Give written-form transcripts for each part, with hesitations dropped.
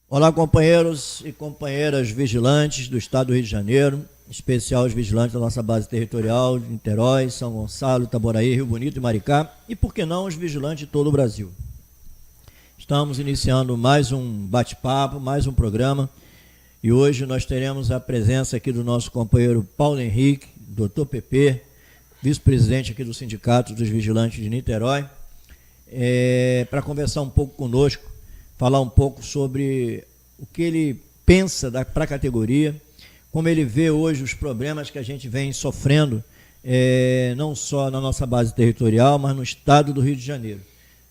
Olá, companheiros e companheiras vigilantes do Estado do Rio de Janeiro, em especial os vigilantes da nossa base territorial de Niterói, São Gonçalo, Itaboraí, Rio Bonito e Maricá, e por que não os vigilantes de todo o Brasil. Estamos iniciando mais um bate-papo, mais um programa, e hoje nós teremos a presença aqui do nosso companheiro Paulo Henrique, Dr. PP, vice-presidente aqui do Sindicato dos Vigilantes de Niterói, para conversar um pouco conosco, falar um pouco sobre o que ele pensa para a categoria, como ele vê hoje os problemas que a gente vem sofrendo, não só na nossa base territorial, mas no estado do Rio de Janeiro.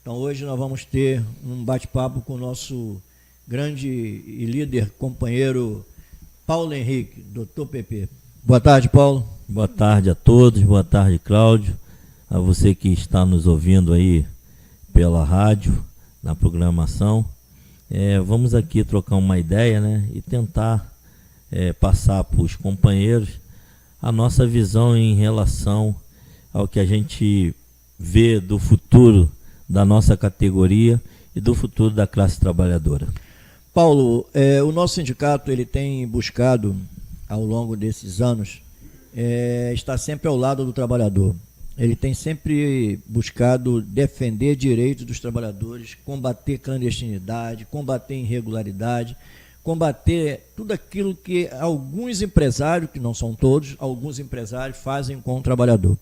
Então hoje nós vamos ter um bate-papo com o nosso grande e líder companheiro Paulo Henrique, Dr. PP. Boa tarde, Paulo. Boa tarde a todos, boa tarde, Cláudio, a você que está nos ouvindo aí pela rádio, na programação. Vamos aqui trocar uma ideia, né, e tentar passar para os companheiros a nossa visão em relação ao que a gente vê do futuro da nossa categoria e do futuro da classe trabalhadora. Paulo, o nosso sindicato ele tem buscado, ao longo desses anos, estar sempre ao lado do trabalhador. Ele tem sempre buscado defender direitos dos trabalhadores, combater clandestinidade, combater irregularidade, combater tudo aquilo que alguns empresários, que não são todos, alguns empresários fazem com o trabalhador.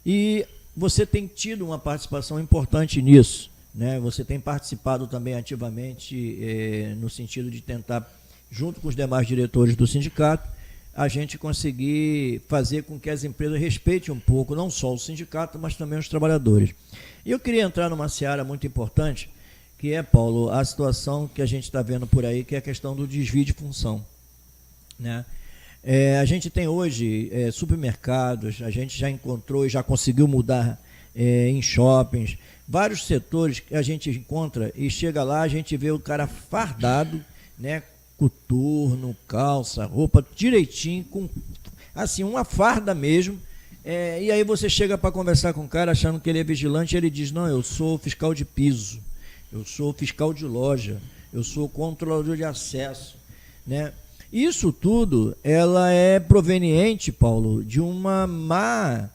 E você tem tido uma participação importante nisso, né? Você tem participado também ativamente no sentido de tentar, junto com os demais diretores do sindicato, a gente conseguir fazer com que as empresas respeitem um pouco, não só o sindicato, mas também os trabalhadores. E eu queria entrar numa seara muito importante, que é, Paulo, a situação que a gente está vendo por aí, que é a questão do desvio de função, né? A gente tem hoje supermercados, a gente já encontrou e já conseguiu mudar em shoppings, vários setores que a gente encontra e chega lá, a gente vê o cara fardado, né, coturno, calça, roupa direitinho, com assim, uma farda mesmo, e aí você chega para conversar com o cara achando que ele é vigilante, e ele diz: não, eu sou fiscal de piso, eu sou fiscal de loja, eu sou controlador de acesso, né? Isso tudo, ela é proveniente, Paulo, de uma má,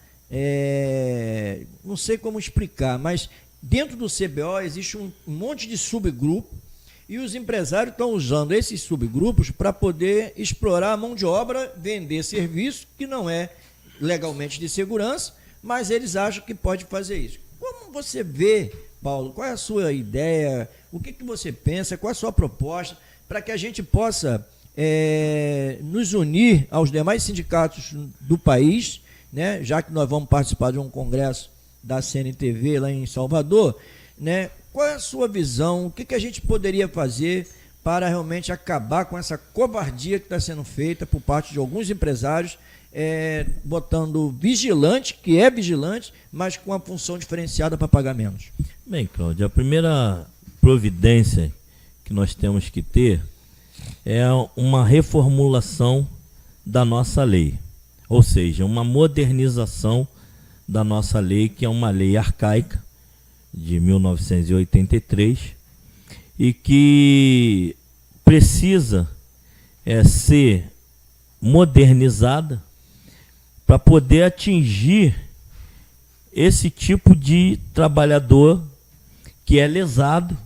não sei como explicar, mas dentro do CBO existe um monte de subgrupo, e os empresários estão usando esses subgrupos para poder explorar a mão de obra, vender serviço que não é legalmente de segurança, mas eles acham que pode fazer isso. Como você vê, Paulo, qual é a sua ideia, o que você pensa, qual é a sua proposta para que a gente possa nos unir aos demais sindicatos do país, né, já que nós vamos participar de um congresso da CNTV lá em Salvador, né? Qual é a sua visão? O que a gente poderia fazer para realmente acabar com essa covardia que está sendo feita por parte de alguns empresários, botando vigilante, que é vigilante, mas com a função diferenciada para pagar menos? Bem, Cláudio, a primeira providência que nós temos que ter é uma reformulação da nossa lei, ou seja, uma modernização da nossa lei, que é uma lei arcaica, de 1983, e que precisa ser modernizada para poder atingir esse tipo de trabalhador que é lesado,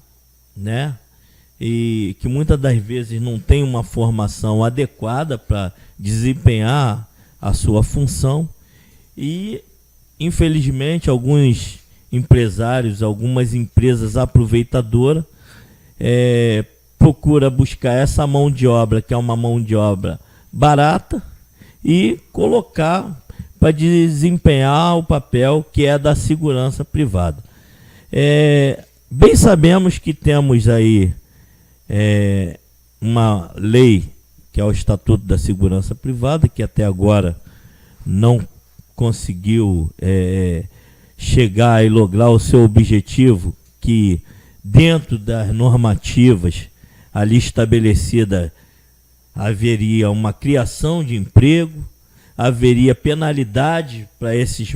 né? E que muitas das vezes não tem uma formação adequada para desempenhar a sua função, e infelizmente alguns empresários, algumas empresas aproveitadoras procura buscar essa mão de obra, que é uma mão de obra barata, e colocar para desempenhar o papel que é da segurança privada. Bem sabemos que temos aí uma lei, que é o Estatuto da Segurança Privada, que até agora não conseguiu chegar e lograr o seu objetivo, que dentro das normativas ali estabelecidas haveria uma criação de emprego, haveria penalidade para essas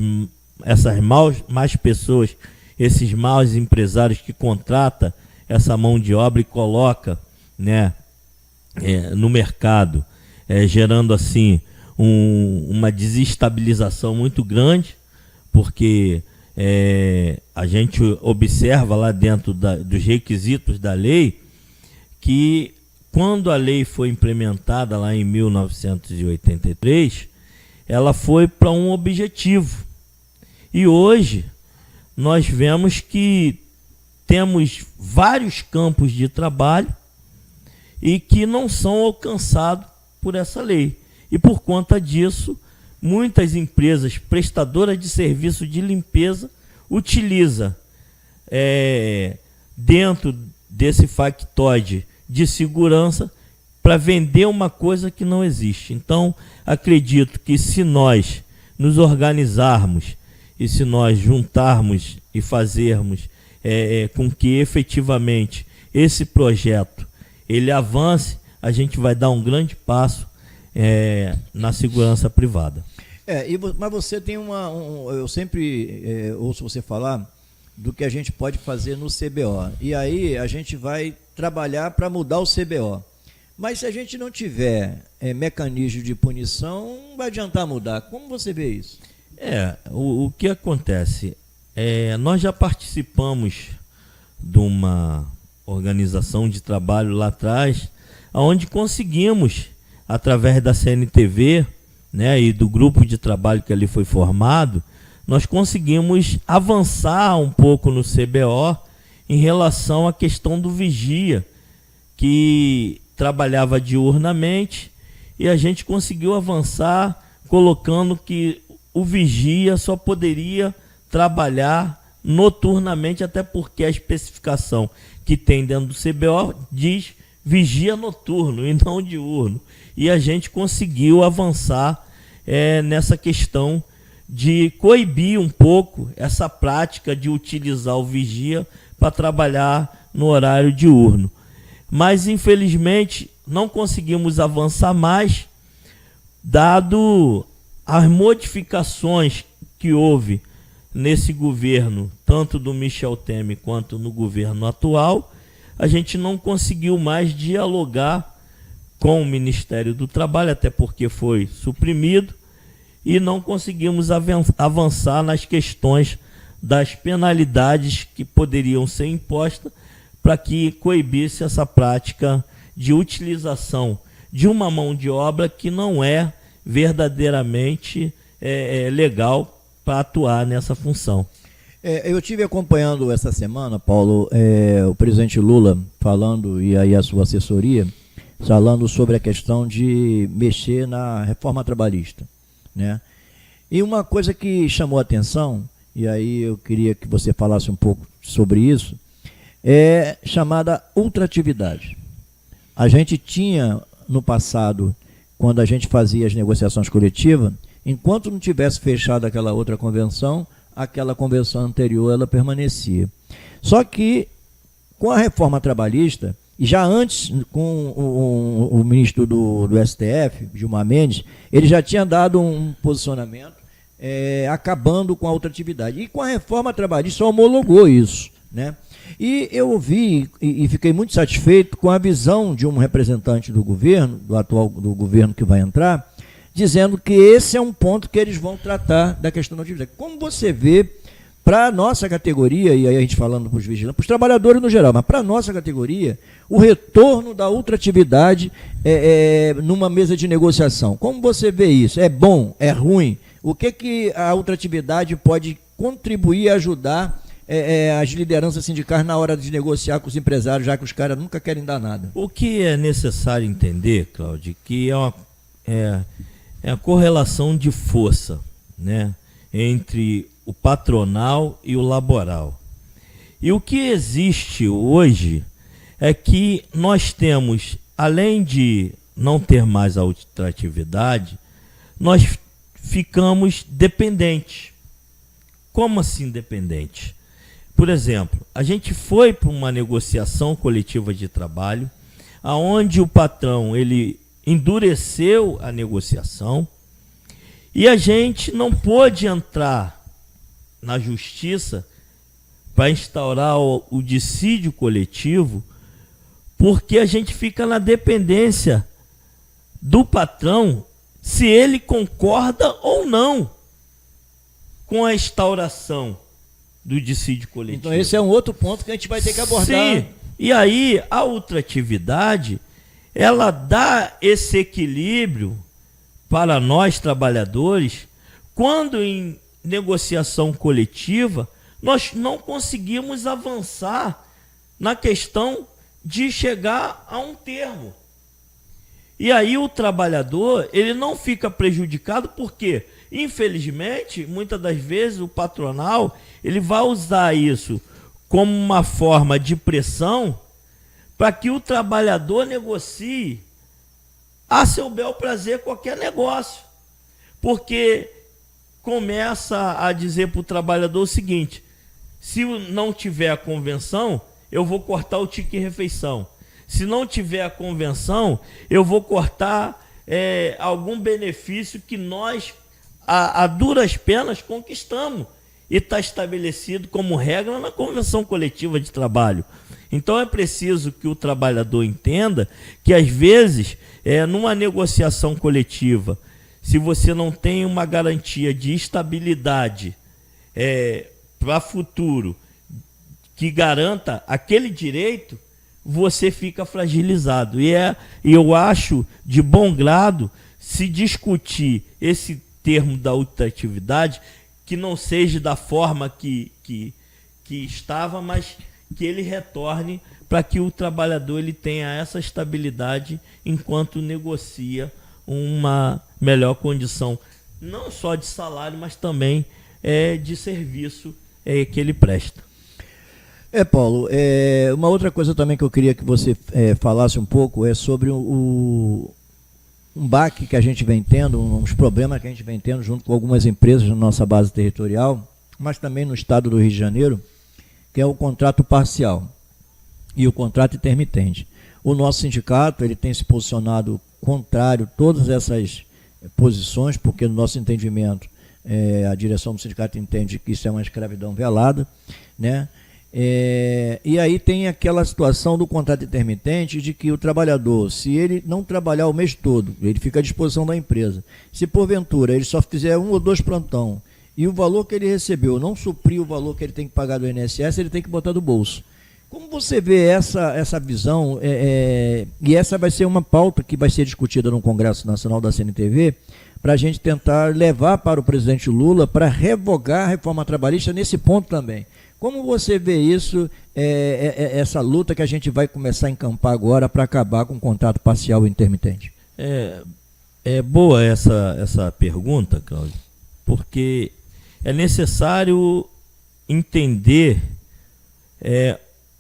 más pessoas, esses maus empresários que contratam essa mão de obra e coloca né, no mercado, gerando assim uma desestabilização muito grande, porque a gente observa lá dentro dos requisitos da lei que quando a lei foi implementada lá em 1983, ela foi para um objetivo. E hoje nós vemos que temos vários campos de trabalho e que não são alcançados por essa lei. E por conta disso, muitas empresas prestadoras de serviço de limpeza utilizam dentro desse factoide de segurança para vender uma coisa que não existe. Então, acredito que se nós nos organizarmos e se nós juntarmos e fazermos com que efetivamente esse projeto ele avance, a gente vai dar um grande passo na segurança privada. Mas você tem eu sempre ouço você falar do que a gente pode fazer no CBO. E aí a gente vai trabalhar para mudar o CBO. Mas se a gente não tiver mecanismo de punição, não vai adiantar mudar. Como você vê isso? O que acontece? Nós já participamos de uma organização de trabalho lá atrás, onde conseguimos, através da CNTV, né, e do grupo de trabalho que ali foi formado, nós conseguimos avançar um pouco no CBO em relação à questão do vigia, que trabalhava diurnamente, e a gente conseguiu avançar colocando que o vigia só poderia trabalhar noturnamente, até porque a especificação que tem dentro do CBO diz vigia noturno e não diurno. E a gente conseguiu avançar nessa questão de coibir um pouco essa prática de utilizar o vigia para trabalhar no horário diurno. Mas, infelizmente, não conseguimos avançar mais, dado as modificações que houve nesse governo, tanto do Michel Temer quanto no governo atual. A gente não conseguiu mais dialogar com o Ministério do Trabalho, até porque foi suprimido, e não conseguimos avançar nas questões das penalidades que poderiam ser impostas para que coibisse essa prática de utilização de uma mão de obra que não é verdadeiramente legal para atuar nessa função. Eu estive acompanhando essa semana, Paulo, o presidente Lula falando, e aí a sua assessoria, falando sobre a questão de mexer na reforma trabalhista, né? E uma coisa que chamou a atenção, e aí eu queria que você falasse um pouco sobre isso, é chamada ultratividade. A gente tinha no passado, quando a gente fazia as negociações coletivas, enquanto não tivesse fechado aquela outra convenção, aquela convenção anterior ela permanecia. Só que com a reforma trabalhista, e já antes com o ministro do STF, Gilmar Mendes, ele já tinha dado um posicionamento acabando com a ultratividade. E com a reforma trabalhista homologou isso, né? E eu ouvi e fiquei muito satisfeito com a visão de um representante do governo, do governo que vai entrar, dizendo que esse é um ponto que eles vão tratar da questão da atividade. Como você vê, para a nossa categoria, e aí a gente falando para os vigilantes, para os trabalhadores no geral, mas para a nossa categoria, o retorno da ultratividade numa mesa de negociação. Como você vê isso? É bom? É ruim? O que a ultratividade pode contribuir e ajudar as lideranças sindicais na hora de negociar com os empresários, já que os caras nunca querem dar nada? O que é necessário entender, Cláudio, que é a correlação de força, né, entre o patronal e o laboral. E o que existe hoje é que nós temos, além de não ter mais a ultratividade, nós ficamos dependentes. Como assim dependentes? Por exemplo, a gente foi para uma negociação coletiva de trabalho, aonde o patrão ele endureceu a negociação e a gente não pôde entrar na justiça para instaurar o dissídio coletivo, porque a gente fica na dependência do patrão se ele concorda ou não com a instauração do dissídio coletivo. Então esse é um outro ponto que a gente vai ter que abordar. Sim, e aí a ultratividade, ela dá esse equilíbrio para nós trabalhadores, quando em negociação coletiva nós não conseguimos avançar na questão de chegar a um termo. E aí o trabalhador, ele não fica prejudicado porque, infelizmente, muitas das vezes o patronal, ele vai usar isso como uma forma de pressão para que o trabalhador negocie a seu bel prazer qualquer negócio. Porque começa a dizer para o trabalhador o seguinte: se não tiver a convenção, eu vou cortar o ticket refeição. Se não tiver a convenção, eu vou cortar algum benefício que nós, a duras penas, conquistamos. E está estabelecido como regra na Convenção Coletiva de Trabalho. Então é preciso que o trabalhador entenda que, às vezes, numa negociação coletiva, se você não tem uma garantia de estabilidade para futuro que garanta aquele direito, você fica fragilizado. E eu acho de bom grado se discutir esse termo da ultratividade, que não seja da forma que estava, mas que ele retorne para que o trabalhador ele tenha essa estabilidade enquanto negocia uma melhor condição, não só de salário, mas também de serviço que ele presta. Paulo, uma outra coisa também que eu queria que você falasse um pouco é sobre um baque que a gente vem tendo, uns problemas que a gente vem tendo junto com algumas empresas na nossa base territorial, mas também no estado do Rio de Janeiro, que é o contrato parcial e o contrato intermitente. O nosso sindicato ele tem se posicionado contrário a todas essas posições, porque no nosso entendimento, a direção do sindicato entende que isso é uma escravidão velada, né? E aí tem aquela situação do contrato intermitente de que o trabalhador, se ele não trabalhar o mês todo, ele fica à disposição da empresa. Se porventura ele só fizer 1 ou 2 plantão e o valor que ele recebeu não suprir o valor que ele tem que pagar do INSS, ele tem que botar do bolso. Como você vê essa visão, e essa vai ser uma pauta que vai ser discutida no Congresso Nacional da CNTV, para a gente tentar levar para o presidente Lula para revogar a reforma trabalhista nesse ponto também. Como você vê isso, essa luta que a gente vai começar a encampar agora para acabar com o contrato parcial e intermitente? É boa essa pergunta, Cláudio, porque é necessário entender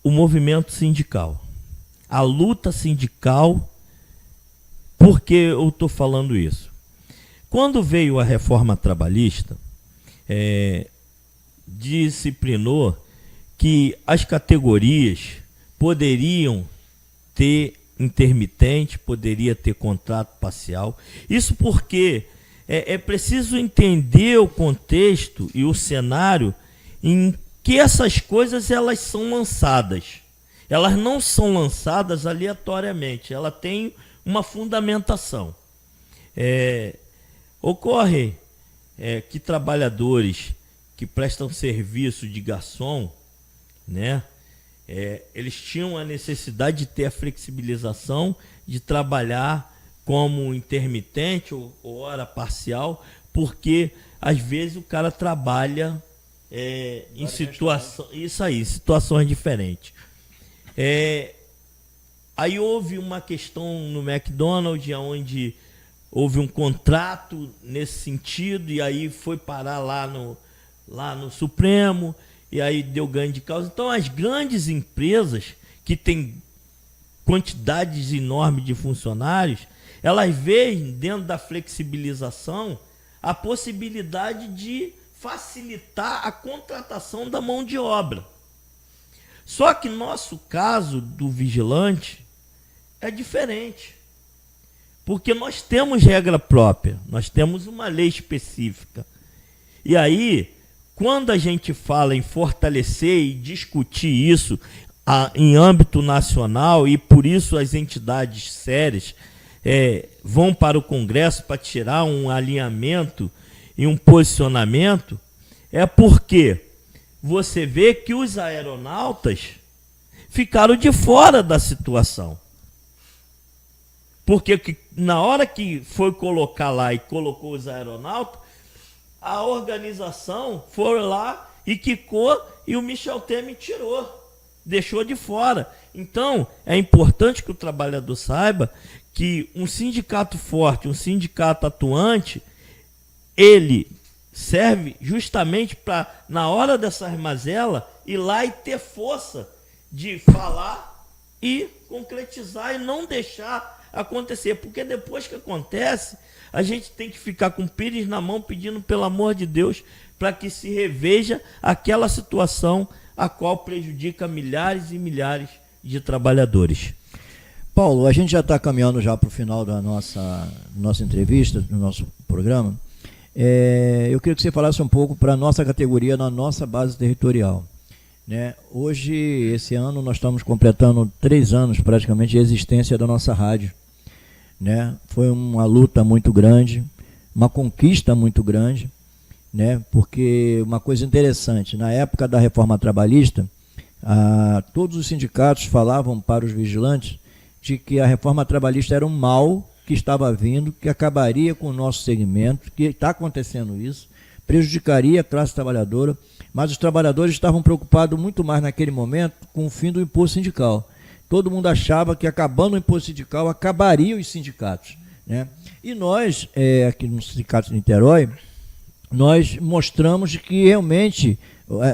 o movimento sindical, a luta sindical. Por que eu estou falando isso? Quando veio a reforma trabalhista, disciplinou que as categorias poderiam ter intermitente, poderia ter contrato parcial. Isso porque é preciso entender o contexto e o cenário em que essas coisas elas são lançadas. Elas não são lançadas aleatoriamente, ela tem uma fundamentação. Ocorre que trabalhadores que prestam serviço de garçom, né, eles tinham a necessidade de ter a flexibilização de trabalhar como intermitente ou hora parcial, porque às vezes o cara trabalha em situações diferentes. Aí houve uma questão no McDonald's, onde houve um contrato nesse sentido, e aí foi parar lá no Supremo, e aí deu ganho de causa. Então as grandes empresas que têm quantidades enormes de funcionários, elas veem dentro da flexibilização a possibilidade de facilitar a contratação da mão de obra. Só que nosso caso do vigilante é diferente, porque nós temos regra própria, nós temos uma lei específica. E aí, quando a gente fala em fortalecer e discutir isso em âmbito nacional, e por isso as entidades sérias vão para o Congresso para tirar um alinhamento e um posicionamento, é porque você vê que os aeronautas ficaram de fora da situação. Porque na hora que foi colocar lá e colocou os aeronautas, a organização foi lá e quicou e o Michel Temer tirou, deixou de fora. Então, é importante que o trabalhador saiba que um sindicato forte, um sindicato atuante, ele serve justamente para, na hora dessa mazela, ir lá e ter força de falar e concretizar e não deixar acontecer. Porque depois que acontece, a gente tem que ficar com o pires na mão pedindo pelo amor de Deus para que se reveja aquela situação a qual prejudica milhares e milhares de trabalhadores. Paulo, a gente já está caminhando já para o final da nossa entrevista, do nosso programa. Eu queria que você falasse um pouco para a nossa categoria, na nossa base territorial. Né? Hoje, esse ano, nós estamos completando 3 anos praticamente de existência da nossa rádio. Né? Foi uma luta muito grande, uma conquista muito grande, né? Porque uma coisa interessante, na época da reforma trabalhista, todos os sindicatos falavam para os vigilantes de que a reforma trabalhista era um mal que estava vindo, que acabaria com o nosso segmento, que está acontecendo isso, prejudicaria a classe trabalhadora, mas os trabalhadores estavam preocupados muito mais naquele momento com o fim do imposto sindical. Todo mundo achava que acabando o imposto sindical acabaria os sindicatos. Né? E nós, aqui no Sindicato de Niterói, nós mostramos que realmente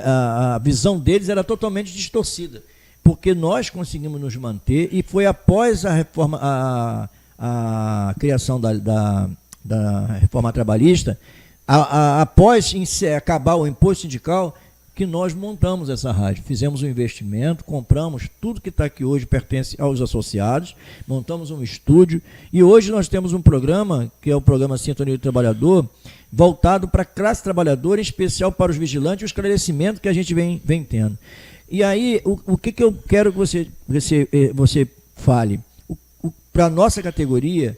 a visão deles era totalmente distorcida, porque nós conseguimos nos manter, e foi após a reforma, a criação da reforma trabalhista, após acabar o imposto sindical, que nós montamos essa rádio. Fizemos um investimento, compramos tudo que está aqui hoje, pertence aos associados, montamos um estúdio, e hoje nós temos um programa, que é o programa Sintonia do Trabalhador, voltado para a classe trabalhadora, em especial para os vigilantes, e o esclarecimento que a gente vem tendo. E aí, o que eu quero que você fale para a nossa categoria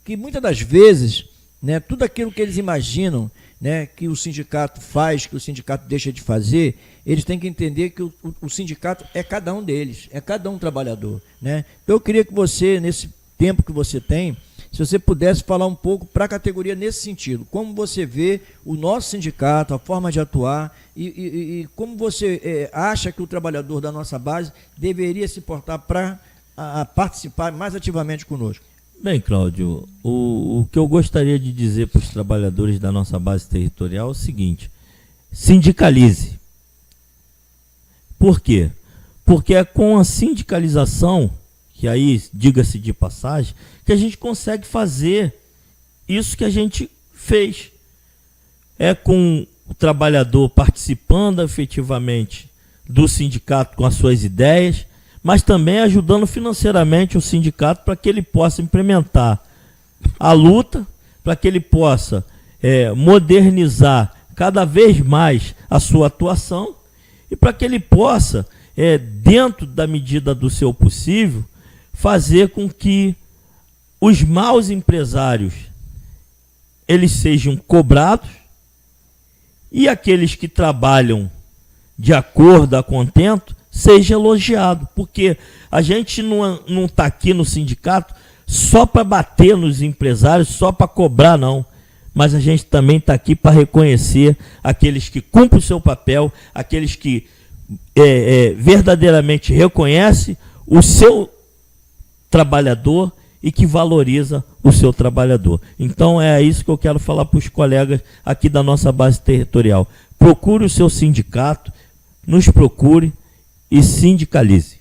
que muitas das vezes, né, tudo aquilo que eles imaginam, né, que o sindicato faz, que o sindicato deixa de fazer, eles têm que entender que o sindicato é cada um deles, é cada um trabalhador. Né? Então eu queria que você, nesse tempo que você tem, se você pudesse falar um pouco para a categoria nesse sentido, como você vê o nosso sindicato, a forma de atuar, e como você acha que o trabalhador da nossa base deveria se portar para participar mais ativamente conosco. Bem, Cláudio, o que eu gostaria de dizer para os trabalhadores da nossa base territorial é o seguinte: sindicalize. Por quê? Porque é com a sindicalização, que aí, diga-se de passagem, que a gente consegue fazer isso que a gente fez. É com o trabalhador participando efetivamente do sindicato com as suas ideias, mas também ajudando financeiramente o sindicato para que ele possa implementar a luta, para que ele possa modernizar cada vez mais a sua atuação e para que ele possa, dentro da medida do seu possível, fazer com que os maus empresários eles sejam cobrados e aqueles que trabalham de acordo, a contento, seja elogiado, porque a gente não está aqui no sindicato só para bater nos empresários, só para cobrar, não. Mas a gente também está aqui para reconhecer aqueles que cumprem o seu papel, aqueles que verdadeiramente reconhecem o seu trabalhador e que valoriza o seu trabalhador. Então é isso que eu quero falar para os colegas aqui da nossa base territorial. Procure o seu sindicato, nos procure e sindicalize.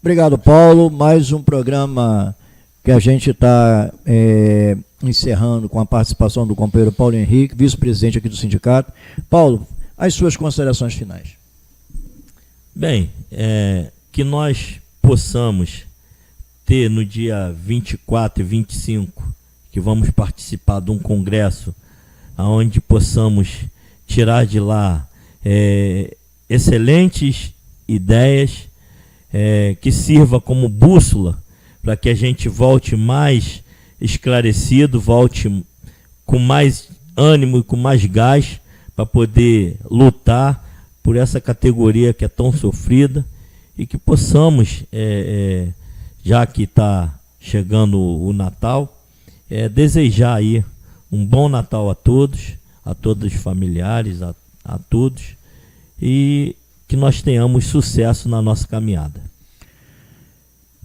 Obrigado, Paulo. Mais um programa que a gente está encerrando com a participação do companheiro Paulo Henrique, vice-presidente aqui do sindicato. Paulo, as suas considerações finais. Bem, que nós possamos ter no dia 24 e 25, que vamos participar de um congresso, onde possamos tirar de lá excelentes ideias, que sirva como bússola para que a gente volte mais esclarecido, volte com mais ânimo e com mais gás para poder lutar por essa categoria que é tão sofrida, e que possamos, já que está chegando o Natal, desejar aí um bom Natal a todos os familiares, a todos, e que nós tenhamos sucesso na nossa caminhada.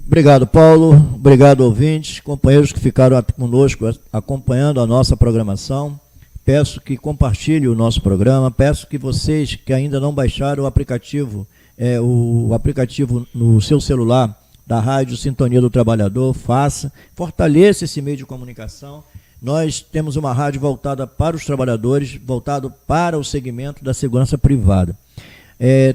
Obrigado, Paulo. Obrigado, ouvintes, companheiros que ficaram conosco acompanhando a nossa programação. Peço que compartilhem o nosso programa. Peço que vocês que ainda não baixaram o aplicativo no seu celular da Rádio Sintonia do Trabalhador, fortaleça esse meio de comunicação. Nós temos uma rádio voltada para os trabalhadores, voltado para o segmento da segurança privada.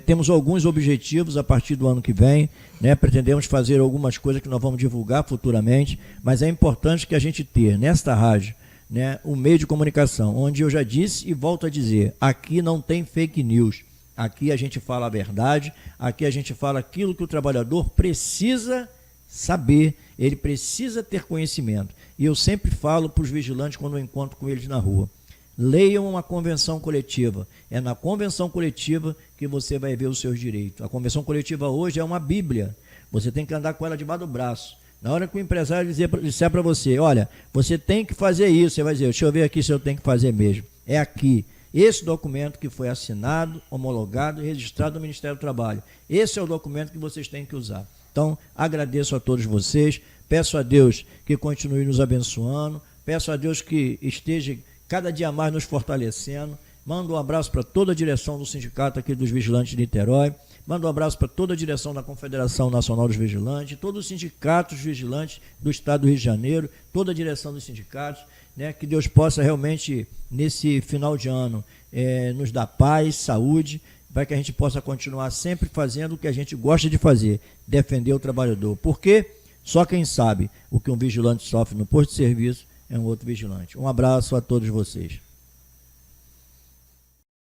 Temos alguns objetivos a partir do ano que vem, né? Pretendemos fazer algumas coisas que nós vamos divulgar futuramente, mas é importante que a gente tenha nesta rádio, né, um meio de comunicação, onde eu já disse e volto a dizer, aqui não tem fake news, aqui a gente fala a verdade, aqui a gente fala aquilo que o trabalhador precisa saber, ele precisa ter conhecimento. E eu sempre falo para os vigilantes quando eu encontro com eles na rua, leiam uma convenção coletiva. É na convenção coletiva que você vai ver os seus direitos. A convenção coletiva hoje é uma bíblia. Você tem que andar com ela debaixo do braço. Na hora que o empresário disser para você, olha, você tem que fazer isso, você vai dizer, deixa eu ver aqui se eu tenho que fazer mesmo. É aqui. Esse documento que foi assinado, homologado e registrado no Ministério do Trabalho. Esse é o documento que vocês têm que usar. Então, agradeço a todos vocês. Peço a Deus que continue nos abençoando. Peço a Deus que esteja cada dia mais nos fortalecendo. Mando um abraço para toda a direção do sindicato aqui dos Vigilantes de Niterói. Mando um abraço para toda a direção da Confederação Nacional dos Vigilantes, todos os sindicatos vigilantes do Estado do Rio de Janeiro, toda a direção dos sindicatos, né? Que Deus possa realmente, nesse final de ano, nos dar paz, saúde, para que a gente possa continuar sempre fazendo o que a gente gosta de fazer, defender o trabalhador. Porque só quem sabe o que um vigilante sofre no posto de serviço é um outro vigilante. Um abraço a todos vocês.